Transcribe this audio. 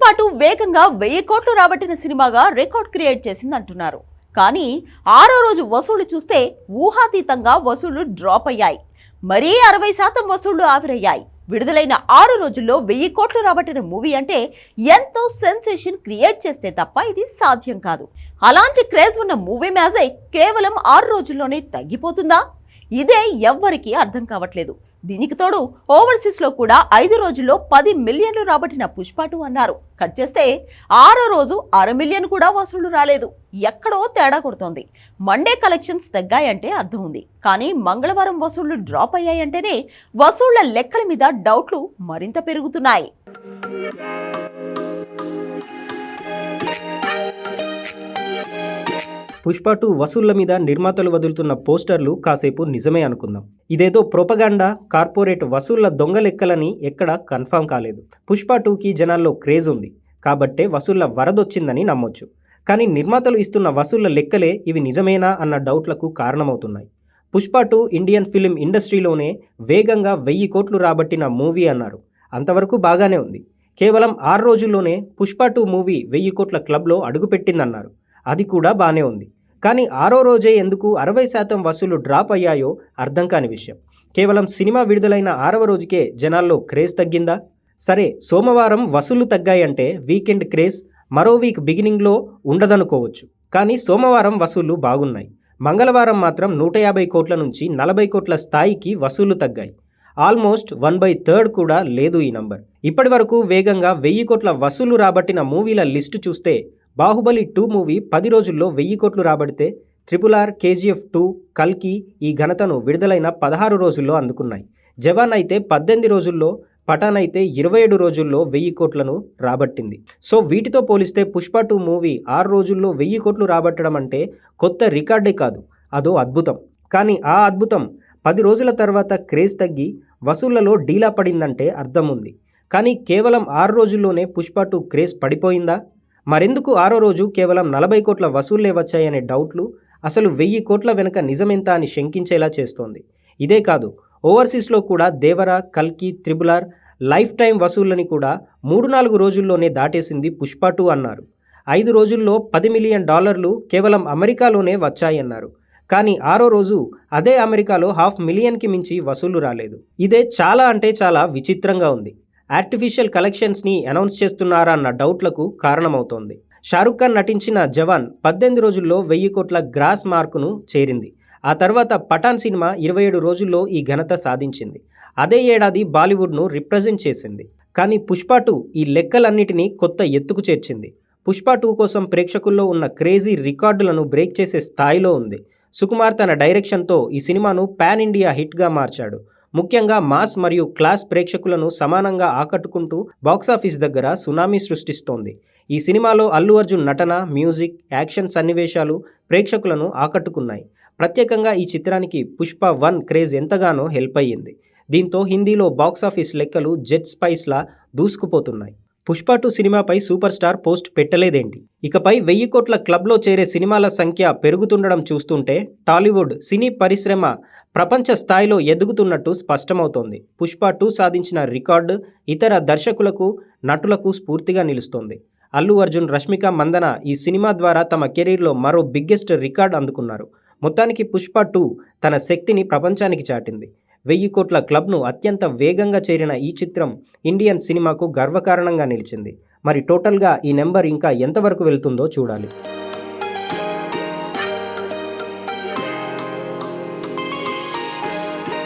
పుష్ప 2 వేగంగా 1000 కోట్లు రాబట్టిన సినిమాగా రికార్డ్ క్రియేట్ చేసిందంటున్నారు. కానీ 6వ రోజు వసూళ్లు చూస్తే ఊహాతీతంగా వసూళ్లు డ్రాప్ అయ్యాయి. మరీ 60% వసూళ్లు ఆవిరయ్యాయి. విడుదలైన 6 రోజుల్లో 1000 కోట్లు రాబట్టిన మూవీ అంటే ఎంతో సెన్సేషన్ క్రియేట్ చేస్తే తప్ప ఇది సాధ్యం కాదు. అలాంటి క్రేజ్ ఉన్న మూవీ మ్యాజిక్ కేవలం 6 రోజుల్లోనే తగ్గిపోతుందా? ఇదే ఎవ్వరికీ అర్థం కావట్లేదు. దీనికి తోడు ఓవర్సీస్ లో కూడా 5 రోజుల్లో 10 మిలియన్లు రాబట్టిన పుష్ప 2 అన్నారు. కట్ చేస్తే 6వ రోజు 1/2 మిలియన్ కూడా వసూళ్లు రాలేదు. ఎక్కడో తేడా కొడుతోంది. మండే కలెక్షన్స్ తగ్గాయంటే అర్థం ఉంది, కానీ మంగళవారం వసూళ్లు డ్రాప్ అయ్యాయంటేనే వసూళ్ల లెక్కల మీద డౌట్లు మరింత పెరుగుతున్నాయి. పుష్ప 2 వసూళ్ల మీద నిర్మాతలు వదులుతున్న పోస్టర్లు కాసేపు నిజమే అనుకుందాం. ఇదేదో ప్రొపగాండా, కార్పొరేట్ వసూళ్ల దొంగ లెక్కలని ఎక్కడా కన్ఫర్మ్ కాలేదు. పుష్ప 2కి జనాల్లో క్రేజ్ ఉంది కాబట్టే వసూళ్ల వరదొచ్చిందని నమ్మొచ్చు. కానీ నిర్మాతలు ఇస్తున్న వసూళ్ల లెక్కలే ఇవి నిజమేనా అన్న డౌట్లకు కారణమవుతున్నాయి. పుష్ప 2 ఇండియన్ ఫిలిం ఇండస్ట్రీలోనే వేగంగా 1000 కోట్లు రాబట్టిన మూవీ అన్నారు. అంతవరకు బాగానే ఉంది. కేవలం 6 రోజుల్లోనే పుష్ప 2 మూవీ 1000 కోట్ల క్లబ్లో అడుగుపెట్టిందన్నారు. అది కూడా బానే ఉంది. కానీ 6వ రోజే ఎందుకు 60% వసూలు డ్రాప్ అయ్యాయో అర్థం కాని విషయం. కేవలం సినిమా విడుదలైన 6వ రోజుకే జనాల్లో క్రేజ్ తగ్గిందా? సరే, సోమవారం వసూళ్లు తగ్గాయంటే వీకెండ్ క్రేజ్ మరో వీక్ బిగినింగ్లో ఉండదనుకోవచ్చు. కానీ సోమవారం వసూళ్లు బాగున్నాయి. మంగళవారం మాత్రం 150 కోట్ల నుంచి 40 కోట్ల స్థాయికి వసూళ్లు తగ్గాయి. ఆల్మోస్ట్ 1/3 కూడా లేదు ఈ నంబర్. ఇప్పటి వరకు వేగంగా 1000 కోట్ల వసూళ్లు రాబట్టిన మూవీల లిస్టు చూస్తే బాహుబలి 2 మూవీ 10 రోజుల్లో 1000 కోట్లు రాబడితే RRR, KGF 2, కల్కి ఈ ఘనతను విడుదలైన 16 రోజుల్లో అందుకున్నాయి. జవాన్ అయితే 18 రోజుల్లో, పఠాన్ అయితే 27 రోజుల్లో 1000 కోట్లను రాబట్టింది. సో వీటితో పోలిస్తే పుష్ప 2 మూవీ 6 రోజుల్లో 1000 కోట్లు రాబట్టడం అంటే కొత్త రికార్డే కాదు, అదో అద్భుతం. కానీ ఆ అద్భుతం 10 రోజుల తర్వాత క్రేజ్ తగ్గి వసూళ్లలో డీలా పడిందంటే అర్థం ఉంది. కానీ కేవలం 6 రోజుల్లోనే పుష్ప 2 క్రేజ్ పడిపోయిందా? మరెందుకు 6వ రోజు కేవలం 40 కోట్ల వసూళ్లే వచ్చాయనే డౌట్లు అసలు 1000 కోట్ల వెనుక నిజమెంత అని శంకించేలా చేస్తోంది. ఇదే కాదు, ఓవర్సీస్లో కూడా దేవరా, కల్కి, RRR లైఫ్ టైం వసూళ్లని కూడా 3-4 రోజుల్లోనే దాటేసింది పుష్ప 2 అన్నారు. 5 రోజుల్లో $10 మిలియన్ కేవలం అమెరికాలోనే వచ్చాయన్నారు. కానీ 6వ రోజు అదే అమెరికాలో $500,000కి మించి వసూళ్లు రాలేదు. ఇదే చాలా అంటే చాలా విచిత్రంగా ఉంది. ఆర్టిఫిషియల్ కలెక్షన్స్ని అనౌన్స్ చేస్తున్నారా అన్న డౌట్లకు కారణమవుతోంది. షారుఖ్ ఖాన్ నటించిన జవాన్ 18 రోజుల్లో 1000 కోట్ల గ్రాస్ మార్కును చేరింది. ఆ తర్వాత పఠాన్ సినిమా 27 రోజుల్లో ఈ ఘనత సాధించింది. అదే ఏడాది బాలీవుడ్ను రిప్రజెంట్ చేసింది. కానీ పుష్ప 2 ఈ లెక్కలన్నిటినీ కొత్త ఎత్తుకు చేర్చింది. పుష్ప 2 కోసం ప్రేక్షకుల్లో ఉన్న క్రేజీ రికార్డులను బ్రేక్ చేసే స్థాయిలో ఉంది. సుకుమార్ తన డైరెక్షన్తో ఈ సినిమాను పాన్ ఇండియా హిట్గా మార్చాడు. ముఖ్యంగా మాస్ మరియు క్లాస్ ప్రేక్షకులను సమానంగా ఆకట్టుకుంటూ బాక్సాఫీస్ దగ్గర సునామీ సృష్టిస్తోంది. ఈ సినిమాలో అల్లు అర్జున్ నటన, మ్యూజిక్, యాక్షన్ సన్నివేశాలు ప్రేక్షకులను ఆకట్టుకున్నాయి. ప్రత్యేకంగా ఈ చిత్రానికి పుష్ప 1 క్రేజ్ ఎంతగానో హెల్ప్ అయ్యింది. దీంతో హిందీలో బాక్సాఫీస్ లెక్కలు జెట్ స్పైస్లా దూసుకుపోతున్నాయి. పుష్ప 2 సినిమాపై సూపర్ స్టార్ పోస్ట్ పెట్టలేదేంటి? ఇకపై 1000 కోట్ల క్లబ్లో చేరే సినిమాల సంఖ్య పెరుగుతుండడం చూస్తుంటే టాలీవుడ్ సినీ పరిశ్రమ ప్రపంచ స్థాయిలో ఎదుగుతున్నట్టు స్పష్టమవుతోంది. పుష్ప 2 సాధించిన రికార్డు ఇతర దర్శకులకు, నటులకు స్ఫూర్తిగా నిలుస్తోంది. అల్లు అర్జున్, రష్మిక మందన ఈ సినిమా ద్వారా తమ కెరీర్లో మరో బిగ్గెస్ట్ రికార్డ్ అందుకున్నారు. మొత్తానికి పుష్ప 2 తన శక్తిని ప్రపంచానికి చాటింది. 1000 కోట్ల క్లబ్ను అత్యంత వేగంగా చేరిన ఈ చిత్రం ఇండియన్ సినిమాకు గర్వకారణంగా నిలిచింది. మరి టోటల్గా ఈ నెంబర్ ఇంకా ఎంతవరకు వెళ్తుందో చూడాలి.